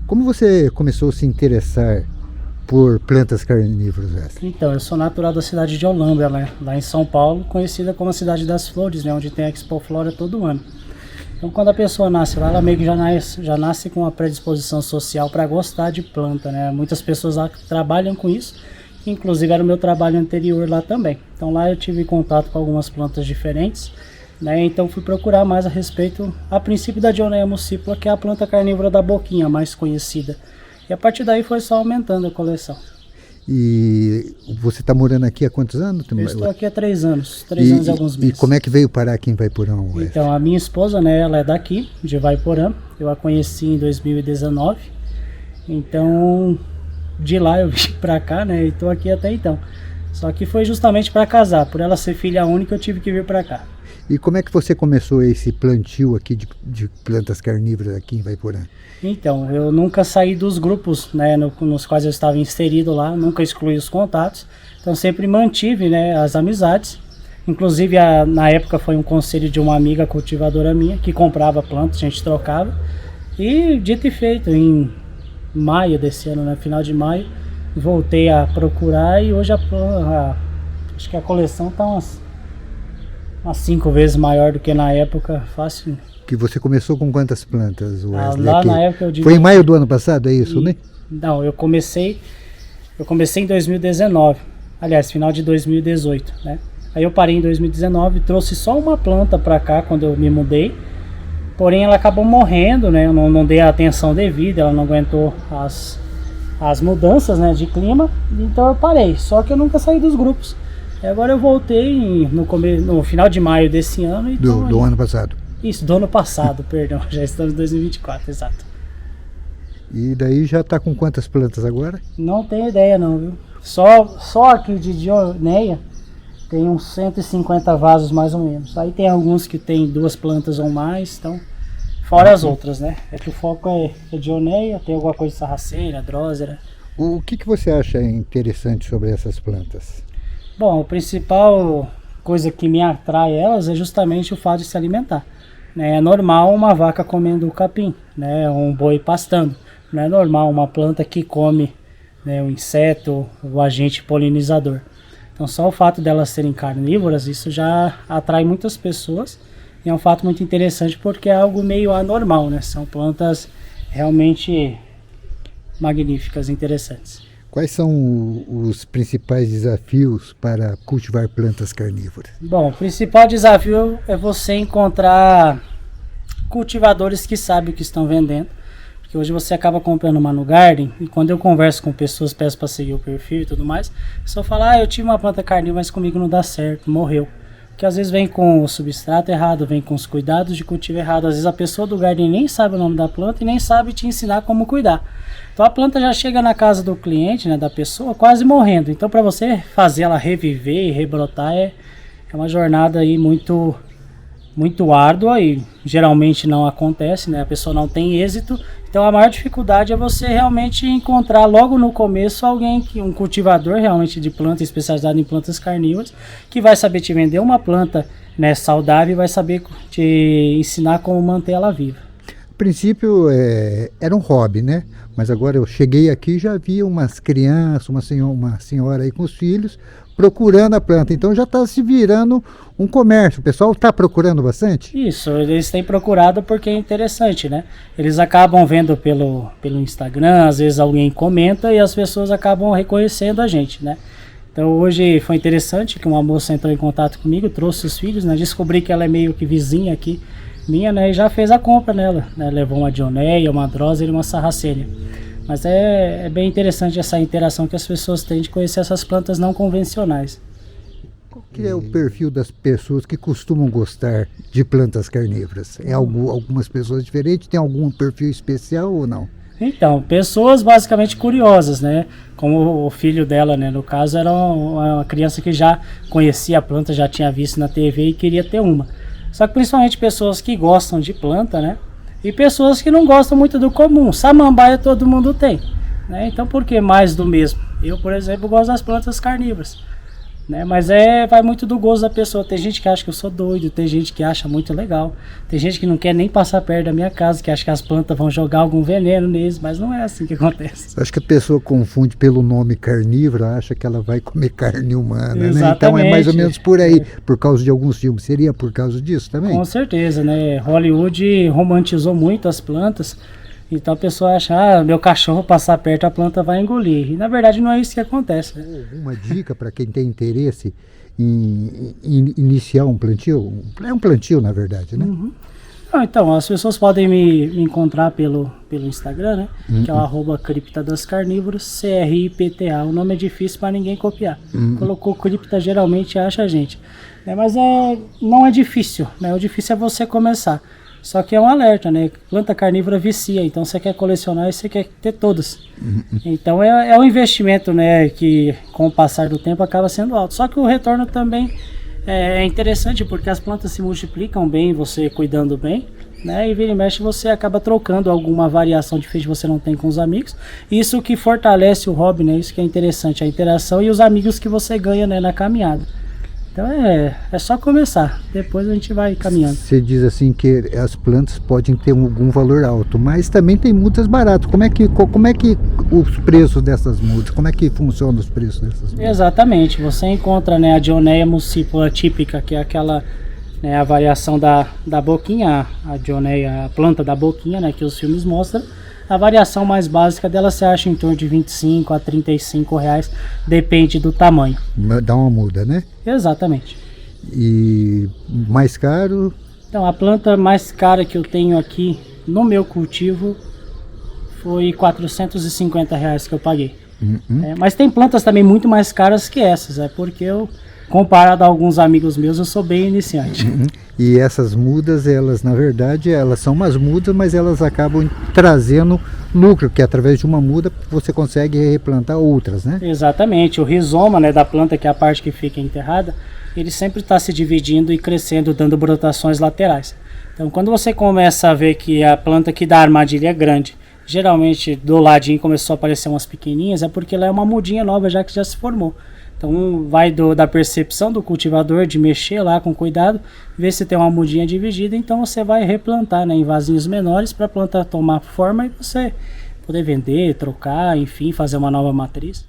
Como você começou a se interessar por plantas carnívoras, Wesley? Então, eu sou natural da cidade de Olambra, né? Lá em São Paulo, conhecida como a cidade das flores, né? Onde tem a Expo Flora todo ano. Então, quando a pessoa nasce lá, ela meio que já nasce com uma predisposição social para gostar de planta, né? Muitas pessoas lá trabalham com isso, que inclusive era o meu trabalho anterior lá também. Então, lá eu tive contato com algumas plantas diferentes, né? Então, fui procurar mais a respeito, a princípio, da Dionaea muscipula, que é a planta carnívora da boquinha, mais conhecida. E a partir daí foi só aumentando a coleção. E você está morando aqui há quantos anos? Eu estou aqui há 3 anos, 3 anos e alguns meses. E como é que veio parar aqui em Vaiporã, Wesley? Então, a minha esposa, né, ela é daqui, de Vaiporã. Eu a conheci em 2019. Então, de lá eu vim para cá, né, e estou aqui até então. Só que foi justamente para casar. Por ela ser filha única, eu tive que vir para cá. E como é que você começou esse plantio aqui de plantas carnívoras aqui em Vaiporã? Então, eu nunca saí dos grupos, né, nos quais eu estava inserido lá, nunca excluí os contatos. Então, sempre mantive, né, as amizades. Inclusive, na época foi um conselho de uma amiga cultivadora minha, que comprava plantas, a gente trocava. E, dito e feito, em maio desse ano, né, final de maio, voltei a procurar e hoje acho que a coleção está umas 5 vezes maior do que na época, fácil. Que você começou com quantas plantas, Wesley? Lá na época eu digo... Foi em maio do ano passado, é isso, né? Não, eu comecei em 2019, aliás, final de 2018, né? Aí eu parei em 2019, trouxe só uma planta para cá quando eu me mudei, porém ela acabou morrendo, né? Eu não dei a atenção devida, ela não aguentou as mudanças, né, de clima, então eu parei, só que eu nunca saí dos grupos. Agora eu voltei no final de maio desse ano. Do ano passado. Isso, do ano passado, perdão. Já estamos em 2024, exato. E daí já está com quantas plantas agora? Não tenho ideia não, viu? Só aqui de Dionaea tem uns 150 vasos mais ou menos. Aí tem alguns que tem 2 plantas ou mais, então... Fora as outras, né? É que o foco é Dionaea, tem alguma coisa de sarracenia, drósera. O que você acha interessante sobre essas plantas? Bom, a principal coisa que me atrai elas é justamente o fato de se alimentar. É normal uma vaca comendo capim, né, um boi pastando. Não é normal uma planta que come, né, um inseto, o agente polinizador. Então só o fato delas serem carnívoras, isso já atrai muitas pessoas. E é um fato muito interessante porque é algo meio anormal, né? São plantas realmente magníficas, interessantes. Quais são os principais desafios para cultivar plantas carnívoras? Bom, o principal desafio é você encontrar cultivadores que sabem o que estão vendendo. Porque hoje você acaba comprando uma no Garden e quando eu converso com pessoas, peço para seguir o perfil e tudo mais, a pessoa fala, eu tive uma planta carnívora, mas comigo não dá certo, morreu. Porque às vezes vem com o substrato errado, vem com os cuidados de cultivo errado. Às vezes a pessoa do Garden nem sabe o nome da planta e nem sabe te ensinar como cuidar. Então a planta já chega na casa do cliente, né, da pessoa, quase morrendo. Então para você fazer ela reviver e rebrotar é uma jornada aí muito árdua e geralmente não acontece, né? A pessoa não tem êxito. Então a maior dificuldade é você realmente encontrar logo no começo um cultivador realmente de planta especializado em plantas carnívoras, que vai saber te vender uma planta, né, saudável e vai saber te ensinar como manter ela viva. A princípio era um hobby, né? Mas agora eu cheguei aqui e já vi umas crianças, uma senhora aí com os filhos procurando a planta. Então já está se virando um comércio. O pessoal está procurando bastante? Isso, eles têm procurado porque é interessante, né? Eles acabam vendo pelo Instagram, às vezes alguém comenta e as pessoas acabam reconhecendo a gente, né? Então hoje foi interessante que uma moça entrou em contato comigo, trouxe os filhos, né? Descobri que ela é meio que vizinha aqui minha, né? E já fez a compra nela, né? Levou uma Dionaea, uma drósera e uma sarracenia. Mas é bem interessante essa interação que as pessoas têm de conhecer essas plantas não convencionais. Qual que é o perfil das pessoas que costumam gostar de plantas carnívoras? É algumas pessoas diferentes? Tem algum perfil especial ou não? Então, pessoas basicamente curiosas, né? Como o filho dela, né? No caso, era uma criança que já conhecia a planta, já tinha visto na TV e queria ter uma. Só que principalmente pessoas que gostam de planta, né? E pessoas que não gostam muito do comum. Samambaia todo mundo tem, né? Então por que mais do mesmo? Eu, por exemplo, gosto das plantas carnívoras. né? Mas vai muito do gosto da pessoa. Tem gente que acha que eu sou doido, tem gente que acha muito legal, tem gente que não quer nem passar perto da minha casa, que acha que as plantas vão jogar algum veneno neles, mas não é assim que acontece. Acho que a pessoa confunde pelo nome carnívora, acha que ela vai comer carne humana, Exatamente. Né? Então é mais ou menos por aí, por causa de alguns filmes. Seria por causa disso também? Com certeza, né? Hollywood romantizou muito as plantas. Então a pessoa acha, meu cachorro passar perto, a planta vai engolir. E na verdade não é isso que acontece. Uma dica para quem tem interesse em iniciar um plantio? É um plantio, na verdade, né? Uhum. Então, as pessoas podem me encontrar pelo Instagram, né? Que é o @criptadascarnívoros, CRIPTA. O nome é difícil para ninguém copiar. Colocou cripta, geralmente acha a gente. Mas não é difícil, né? O difícil é você começar. Só que é um alerta, né? Planta carnívora vicia, então você quer colecionar e você quer ter todas. Então é um investimento, né, que com o passar do tempo acaba sendo alto. Só que o retorno também é interessante, porque as plantas se multiplicam bem, você cuidando bem, né? E vira e mexe você acaba trocando alguma variação diferente que você não tem com os amigos. Isso que fortalece o hobby, né? Isso que é interessante, a interação e os amigos que você ganha, né, na caminhada. Então é só começar, depois a gente vai caminhando. Você diz assim que as plantas podem ter algum valor alto, mas também tem mudas baratas. Como é que os preços dessas mudas, como é que funcionam os preços dessas mudas? Exatamente, você encontra, né, a Dioneia muscipula típica, que é aquela, né, a variação da boquinha, a Dioneia, a planta da boquinha, né, que os filmes mostram. A variação mais básica dela você acha em torno de 25 a 35 reais, depende do tamanho. Dá uma muda, né? Exatamente. E mais caro? Então, a planta mais cara que eu tenho aqui no meu cultivo foi 450 reais que eu paguei. Mas tem plantas também muito mais caras que essas, porque eu, comparado a alguns amigos meus, eu sou bem iniciante. E essas mudas, elas na verdade, elas são umas mudas, mas elas acabam trazendo lucro, que através de uma muda você consegue replantar outras, né? Exatamente, o rizoma, né, da planta, que é a parte que fica enterrada, ele sempre está se dividindo e crescendo, dando brotações laterais. Então quando você começa a ver que a planta que dá armadilha é grande, geralmente do ladinho começou a aparecer umas pequenininhas, é porque ela é uma mudinha nova já que já se formou. Então vai da percepção do cultivador de mexer lá com cuidado, ver se tem uma mudinha dividida, então você vai replantar, né, em vasinhos menores para a planta tomar forma e você poder vender, trocar, enfim, fazer uma nova matriz.